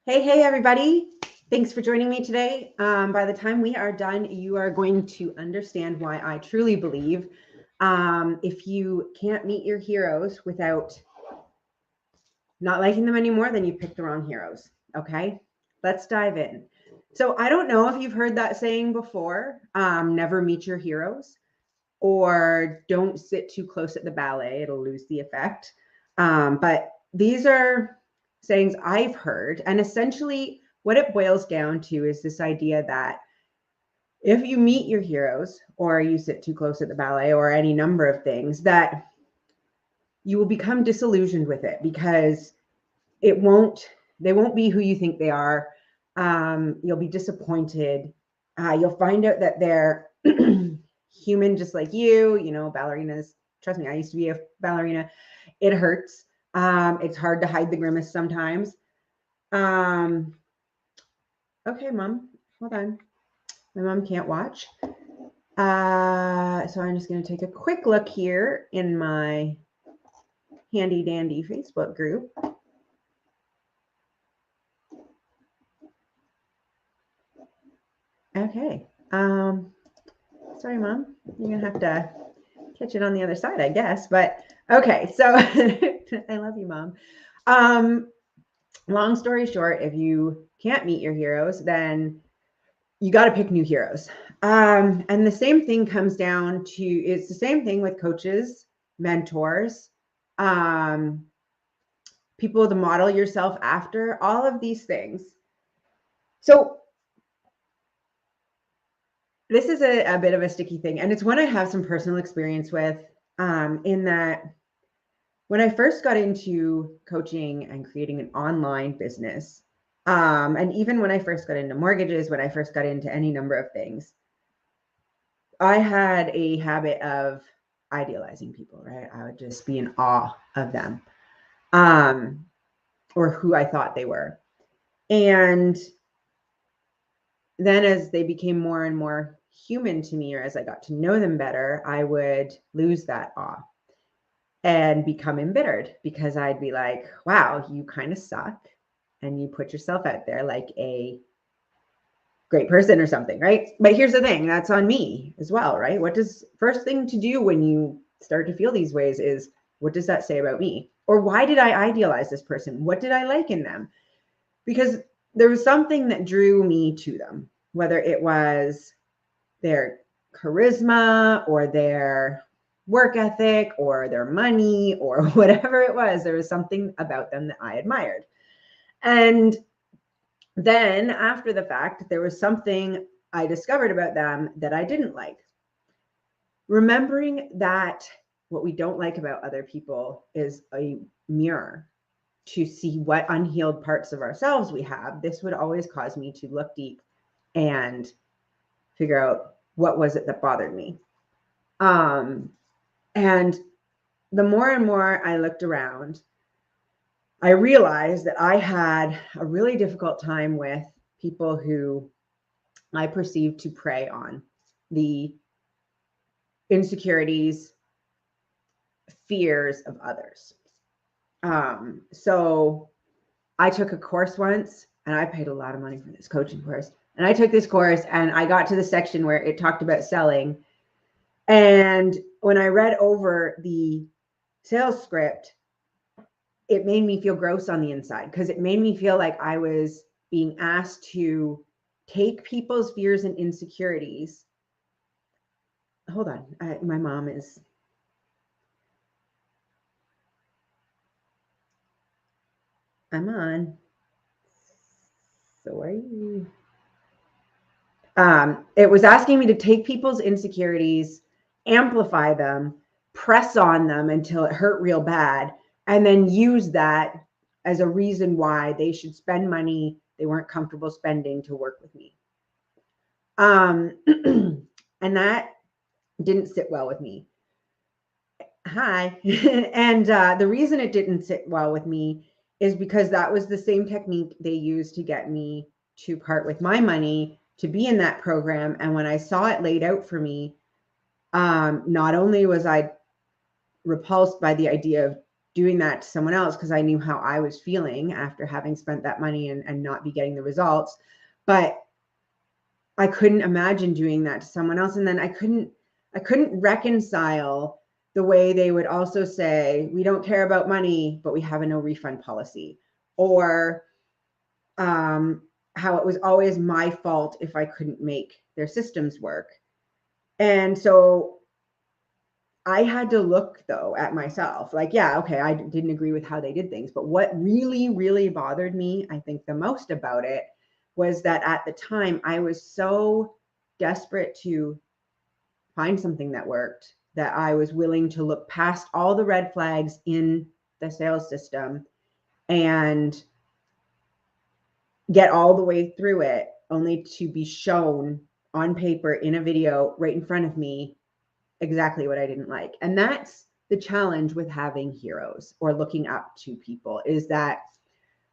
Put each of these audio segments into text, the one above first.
Hey, everybody. Thanks for joining me today. By the time we are done, you are going to understand why I truly believe if you can't meet your heroes without not liking them anymore, then you picked the wrong heroes. Okay, let's dive in. So I don't know if you've heard that saying before, never meet your heroes, or don't sit too close at the ballet, it'll lose the effect. But these are sayings I've heard. And essentially, what it boils down to is this idea that if you meet your heroes, or you sit too close at the ballet, or any number of things, that you will become disillusioned with it because they won't be who you think they are. You'll be disappointed. You'll find out that they're human just like you know, ballerinas. Trust me, I used to be a ballerina. It hurts. It's hard to hide the grimace sometimes. Okay, Mom, hold on. My mom can't watch. So I'm just going to take a quick look here in my handy dandy Facebook group. Okay. Sorry, Mom. You're going to have to catch it on the other side, I guess. But okay, so I love you, Mom. Long story short, if you can't meet your heroes, then you got to pick new heroes. And the same thing comes down to, it's the same thing with coaches, mentors, people to model yourself after, all of these things. So this is a bit of a sticky thing, and it's one I have some personal experience with, in that when I first got into coaching and creating an online business, and even when I first got into mortgages, when I first got into any number of things, I had a habit of idealizing people, right? I would just be in awe of them, or who I thought they were. And then as they became more and more human to me, or as I got to know them better, I would lose that awe and become embittered because I'd be like, wow, you kind of suck. And you put yourself out there like a great person or something, right? But here's the thing, that's on me as well, right? What does first thing to do when you start to feel these ways is, what does that say about me? Or why did I idealize this person? What did I like in them? Because there was something that drew me to them, whether it was their charisma or their work ethic or their money or whatever it was. There was something about them that I admired. And then after the fact, there was something I discovered about them that I didn't like. Remembering that what we don't like about other people is a mirror to see what unhealed parts of ourselves we have, this would always cause me to look deep and figure out what was it that bothered me. And the more and more I looked around, I realized that I had a really difficult time with people who I perceived to prey on the insecurities, fears of others. So I took a course once, and I paid a lot of money for this coaching course. And I took this course and I got to the section where it talked about selling. And when I read over the sales script, it made me feel gross on the inside because it made me feel like I was being asked to take people's fears and insecurities. Hold on. My mom is. I'm on. So are you? It was asking me to take people's insecurities, amplify them, press on them until it hurt real bad, and then use that as a reason why they should spend money they weren't comfortable spending to work with me. And that didn't sit well with me. Hi. And the reason it didn't sit well with me is because that was the same technique they used to get me to part with my money to be in that program. And when I saw it laid out for me, not only was I repulsed by the idea of doing that to someone else because I knew how I was feeling after having spent that money and not be getting the results. But I couldn't imagine doing that to someone else. And then I couldn't reconcile the way they would also say, we don't care about money, but we have a no refund policy. Or how it was always my fault if I couldn't make their systems work. And so I had to look though at myself, like, yeah, okay, I didn't agree with how they did things. But what really, really bothered me, I think the most about it, was that at the time I was so desperate to find something that worked that I was willing to look past all the red flags in the sales system and get all the way through it, only to be shown on paper in a video right in front of me exactly what I didn't like. And that's the challenge with having heroes or looking up to people, is that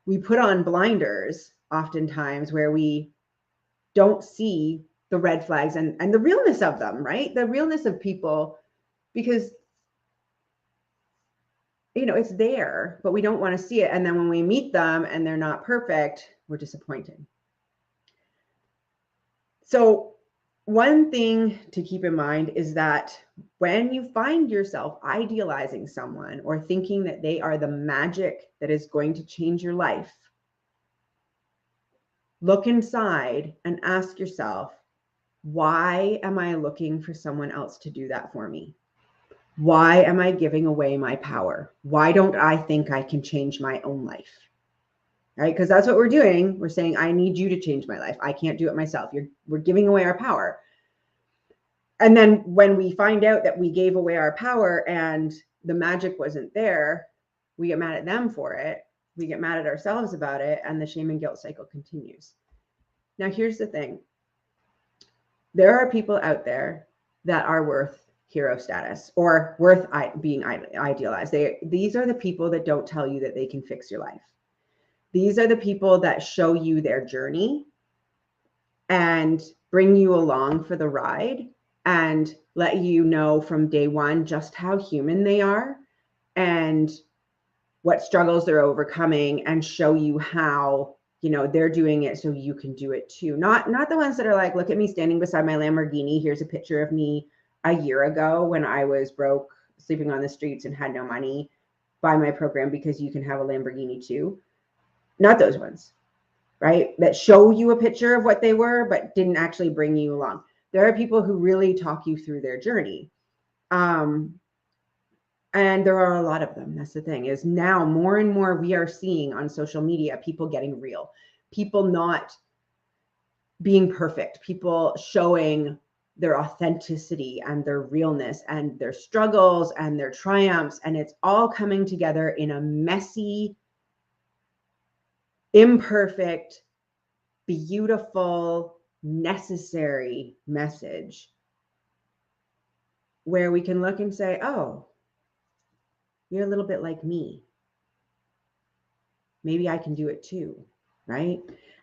we put on blinders oftentimes where we don't see the red flags and the realness of them, right? The realness of people, because it's there, but we don't want to see it. And then when we meet them and they're not perfect, we're disappointed. So one thing to keep in mind is that when you find yourself idealizing someone or thinking that they are the magic that is going to change your life, look inside and ask yourself, why am I looking for someone else to do that for me? Why am I giving away my power? Why don't I think I can change my own life? Right? Because that's what we're doing. We're saying, I need you to change my life. I can't do it myself. We're giving away our power. And then when we find out that we gave away our power and the magic wasn't there, we get mad at them for it. We get mad at ourselves about it. And the shame and guilt cycle continues. Now, here's the thing. There are people out there that are worth hero status or worth being idealized. These are the people that don't tell you that they can fix your life. These are the people that show you their journey and bring you along for the ride and let you know from day one just how human they are and what struggles they're overcoming, and show you how they're doing it so you can do it too. Not the ones that are like, look at me standing beside my Lamborghini. Here's a picture of me a year ago when I was broke, sleeping on the streets and had no money. Buy my program because you can have a Lamborghini too. Not those ones, right? That show you a picture of what they were, but didn't actually bring you along. There are people who really talk you through their journey. And there are a lot of them. That's the thing, is now more and more we are seeing on social media, people getting real, people not being perfect, people showing their authenticity and their realness and their struggles and their triumphs. And it's all coming together in a messy, imperfect, beautiful, necessary message where we can look and say, oh, you're a little bit like me. Maybe I can do it too, right?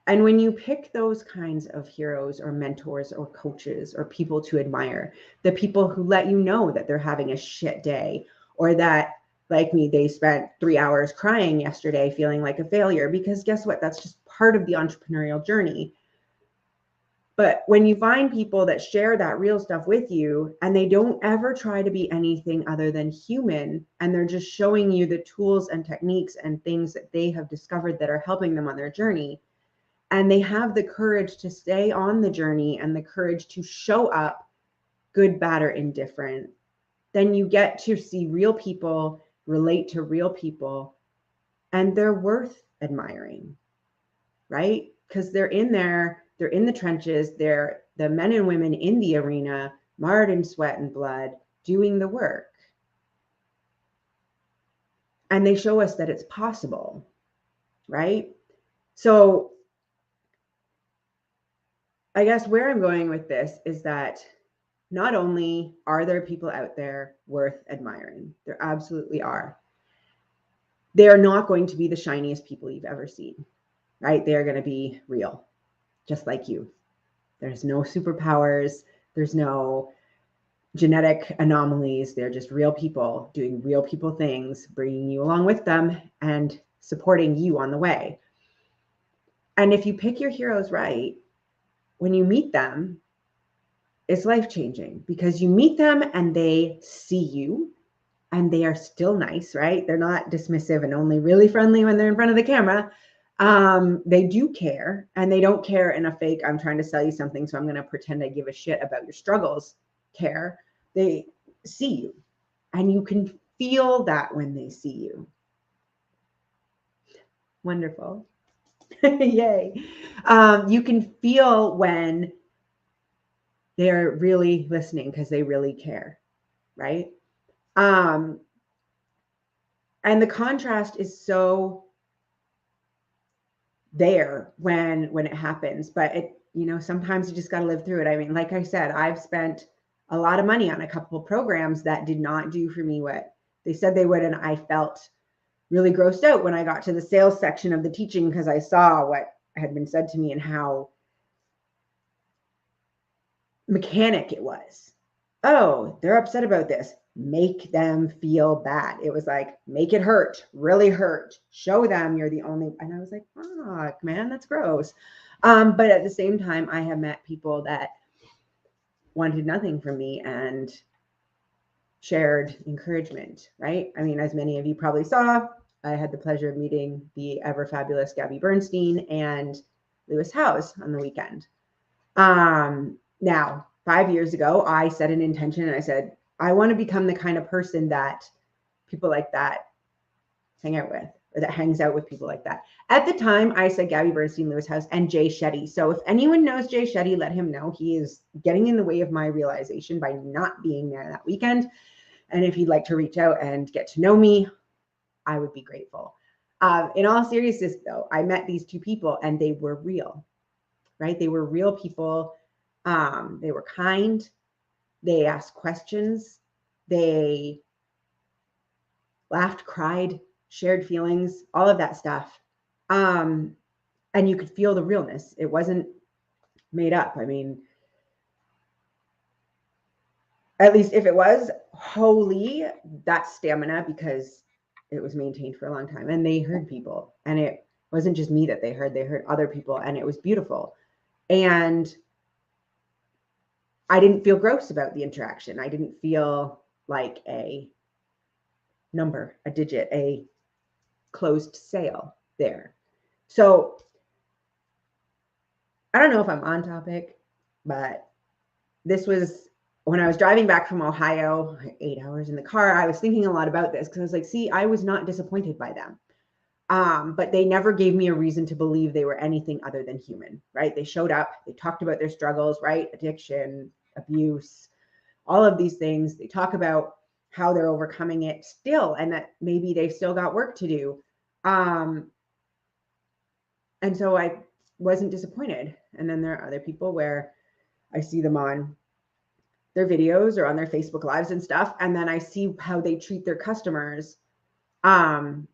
And when you pick those kinds of heroes or mentors or coaches or people to admire, the people who let you know that they're having a shit day, or that, like me, they spent 3 hours crying yesterday feeling like a failure, because guess what? That's just part of the entrepreneurial journey. But when you find people that share that real stuff with you and they don't ever try to be anything other than human, and they're just showing you the tools and techniques and things that they have discovered that are helping them on their journey, and they have the courage to stay on the journey and the courage to show up, good, bad, or indifferent, then you get to see real people, relate to real people, and they're worth admiring, right? Because they're in there, they're in the trenches, they're the men and women in the arena, marred in sweat and blood, doing the work. And they show us that it's possible, right? So I guess where I'm going with this is that not only are there people out there worth admiring, there absolutely are. They're not going to be the shiniest people you've ever seen, right? They're going to be real, just like you. There's no superpowers. There's no genetic anomalies. They're just real people doing real people things, bringing you along with them and supporting you on the way. And if you pick your heroes right, when you meet them, it's life-changing because you meet them and they see you and they are still nice, right? They're not dismissive and only really friendly when they're in front of the camera. They do care, and they don't care in a fake, I'm trying to sell you something, so I'm going to pretend I give a shit about your struggles care. They see you, and you can feel that when they see you. Wonderful. Yay. You can feel when they're really listening because they really care, right? And the contrast is so there when it happens, but it, sometimes you just got to live through it. I mean, like I said, I've spent a lot of money on a couple of programs that did not do for me what they said they would, and I felt really grossed out when I got to the sales section of the teaching because I saw what had been said to me and how mechanic it was. Oh, they're upset about this. Make them feel bad. It was like, make it hurt, really hurt. Show them you're the only. And I was like, fuck, man, that's gross. But at the same time, I have met people that wanted nothing from me and shared encouragement, right? I mean, as many of you probably saw, I had the pleasure of meeting the ever fabulous Gabby Bernstein and Lewis Howes on the weekend. Now, 5 years ago, I set an intention and I said, I want to become the kind of person that people like that hang out with, or that hangs out with people like that. At the time, I said Gabby Bernstein, Lewis Howes, and Jay Shetty. So if anyone knows Jay Shetty, let him know. He is getting in the way of my realization by not being there that weekend. And if you'd like to reach out and get to know me, I would be grateful. In all seriousness, though, I met these two people and they were real, right? They were real people. They were kind. They asked questions. They laughed, cried, shared feelings, all of that stuff. And you could feel the realness. It wasn't made up. I mean, at least if it was, holy, that's stamina because it was maintained for a long time. And they heard people. And it wasn't just me that they heard other people. And it was beautiful. And I didn't feel gross about the interaction. I didn't feel like a number, a digit, a closed sale there. So I don't know if I'm on topic, but this was when I was driving back from Ohio, 8 hours in the car. I was thinking a lot about this because I was like, see, I was not disappointed by them. But they never gave me a reason to believe they were anything other than human, right? They showed up, they talked about their struggles, right? Addiction, abuse, all of these things. They talk about how they're overcoming it still and that maybe they've still got work to do. And so I wasn't disappointed. And then there are other people where I see them on their videos or on their Facebook lives and stuff. And then I see how they treat their customers. And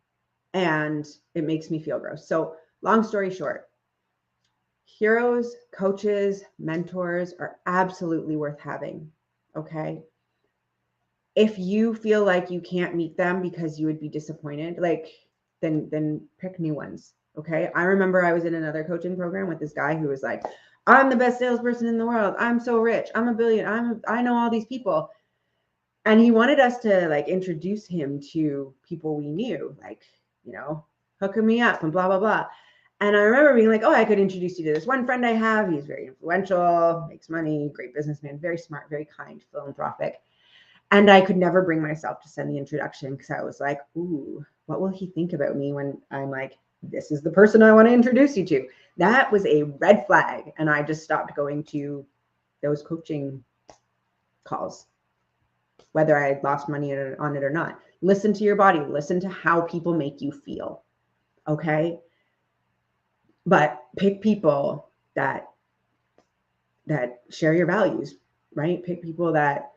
it makes me feel gross. So long story short, heroes, coaches, mentors are absolutely worth having. Okay. If you feel like you can't meet them because you would be disappointed, then pick new ones. Okay. I remember I was in another coaching program with this guy who was like, I'm the best salesperson in the world. I'm so rich. I'm a billion. I know all these people. And he wanted us to introduce him to people we knew, hooking me up and blah, blah, blah. And I remember being like, oh, I could introduce you to this one friend I have. He's very influential, makes money, great businessman, very smart, very kind, philanthropic. And I could never bring myself to send the introduction because I was like, ooh, what will he think about me when I'm like, this is the person I want to introduce you to? That was a red flag. And I just stopped going to those coaching calls, whether I had lost money on it or not. Listen to your body. Listen to how people make you feel. Okay? But pick people that share your values, right? Pick people that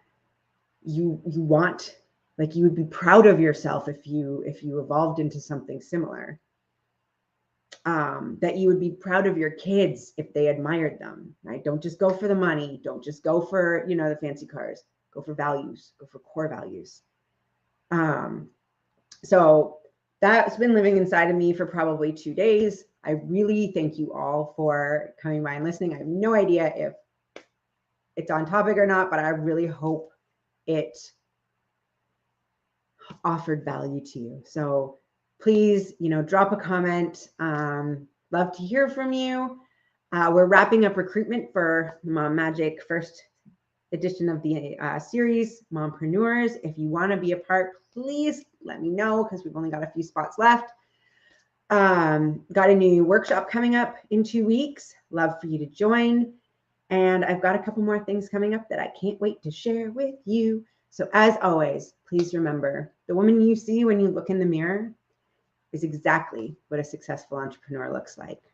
you want, like you would be proud of yourself if you evolved into something similar. That you would be proud of your kids if they admired them, right? Don't just go for the money. Don't just go for, the fancy cars. go for values, go for core values. So that's been living inside of me for probably 2 days. I really thank you all for coming by and listening. I have no idea if it's on topic or not, but I really hope it offered value to you. So please, drop a comment. Love to hear from you. We're wrapping up recruitment for Mom Magic first edition of the series, Mompreneurs. If you want to be a part, please let me know because we've only got a few spots left. Got a new workshop coming up in 2 weeks. Love for you to join. And I've got a couple more things coming up that I can't wait to share with you. So as always, please remember, the woman you see when you look in the mirror is exactly what a successful entrepreneur looks like.